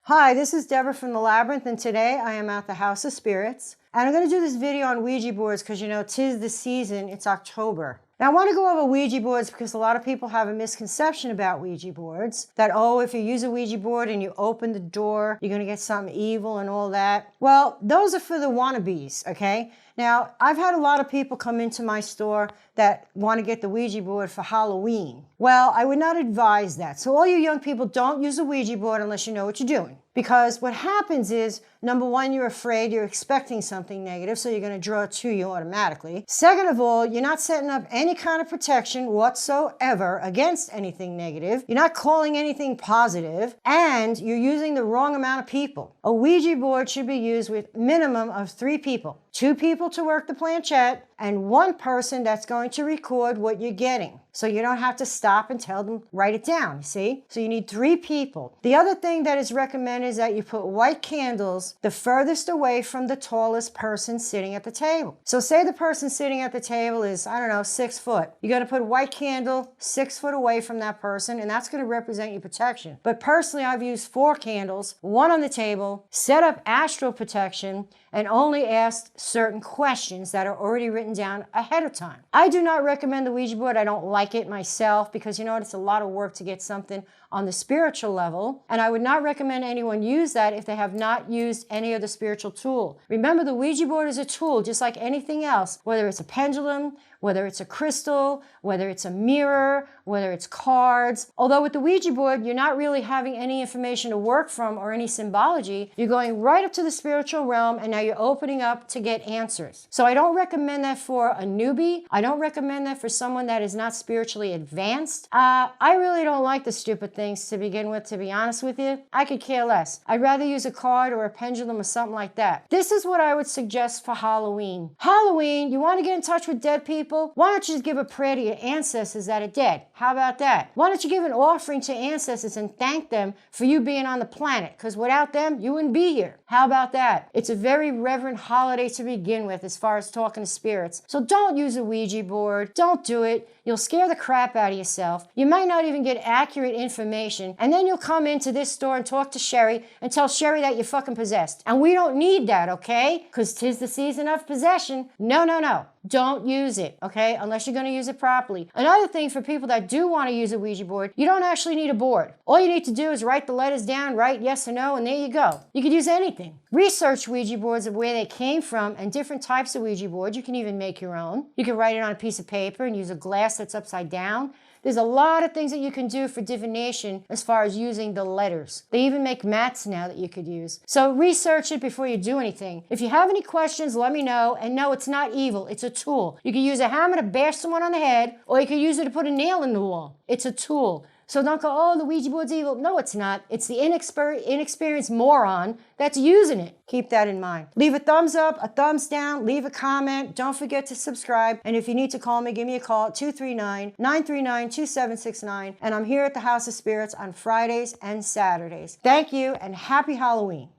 Hi, this is Deborah from the Labyrinth, and today I am at the House of Spirits. And I'm going to do this video on Ouija boards because, you know, 'tis the season, it's October. Now, I want to go over Ouija boards because a lot of people have a misconception about Ouija boards. That, oh, if you use a Ouija board and you open the door, you're going to get something evil and all that. Well, those are for the wannabes, okay? Now, I've had a lot of people come into my store that want to get the Ouija board for Halloween. Well, I would not advise that. So all you young people, don't use a Ouija board unless you know what you're doing. Because what happens is, number one, you're afraid, you're expecting something negative, so you're going to draw it to you automatically. Second of all, you're not setting up any kind of protection whatsoever against anything negative. You're not calling anything positive, and you're using the wrong amount of people. A Ouija board should be used with minimum of 3 people. 2 people to work the planchette, and 1 person that's going to record what you're getting. So you don't have to stop and tell them, write it down, you see? So you need 3 people. The other thing that is recommended is that you put white candles the furthest away from the tallest person sitting at the table. So say the person sitting at the table is, I don't know, 6 foot. You're gonna put a white candle 6 foot away from that person, and that's gonna represent your protection. But personally, I've used 4 candles, 1 on the table, set up astral protection, and only asked certain questions that are already written down ahead of time. I do not recommend the Ouija board. I don't like it myself because, you know what, it's a lot of work to get something on the spiritual level, and I would not recommend anyone use that if they have not used any other spiritual tool. Remember, the Ouija board is a tool just like anything else, whether it's a pendulum, whether it's a crystal, whether it's a mirror, whether it's cards. Although with the Ouija board, you're not really having any information to work from or any symbology. You're going right up to the spiritual realm, and now you're opening up to get answers. So I don't recommend that for a newbie. I don't recommend that for someone that is not spiritually advanced. I really don't like the stupid things to begin with, to be honest with you. I could care less. I'd rather use a card or a pendulum or something like that. This is what I would suggest for Halloween. Halloween, you want to get in touch with dead people? Why don't you just give a prayer to your ancestors that are dead? How about that? Why don't you give an offering to ancestors and thank them for you being on the planet? Because without them, you wouldn't be here. How about that? It's a very reverent holiday to begin with as far as talking to spirits. So don't use a Ouija board. Don't do it. You'll scare the crap out of yourself. You might not even get accurate information. And then you'll come into this store and talk to Sherry and tell Sherry that you're fucking possessed. And we don't need that, okay? Because 'tis the season of possession. No, no, no. Don't use it, okay? Unless you're going to use it properly. Another thing for people that do want to use a Ouija board, you don't actually need a board. All you need to do is write the letters down, write yes or no, and there you go. You could use anything. Research Ouija boards of where they came from and different types of Ouija boards. You can even make your own. You can write it on a piece of paper and use a glass that's upside down. There's a lot of things that you can do for divination as far as using the letters. They even make mats now that you could use. So research it before you do anything. If you have any questions, let me know. And no, it's not evil. It's a tool. You can use a hammer to bash someone on the head, or you can use it to put a nail in the wall. It's a tool. So don't go, oh, the Ouija board's evil. No, it's not. It's the inexperienced moron that's using it. Keep that in mind. Leave a thumbs up, a thumbs down, leave a comment. Don't forget to subscribe. And if you need to call me, give me a call at 239-939-2769. And I'm here at the House of Spirits on Fridays and Saturdays. Thank you, and happy Halloween.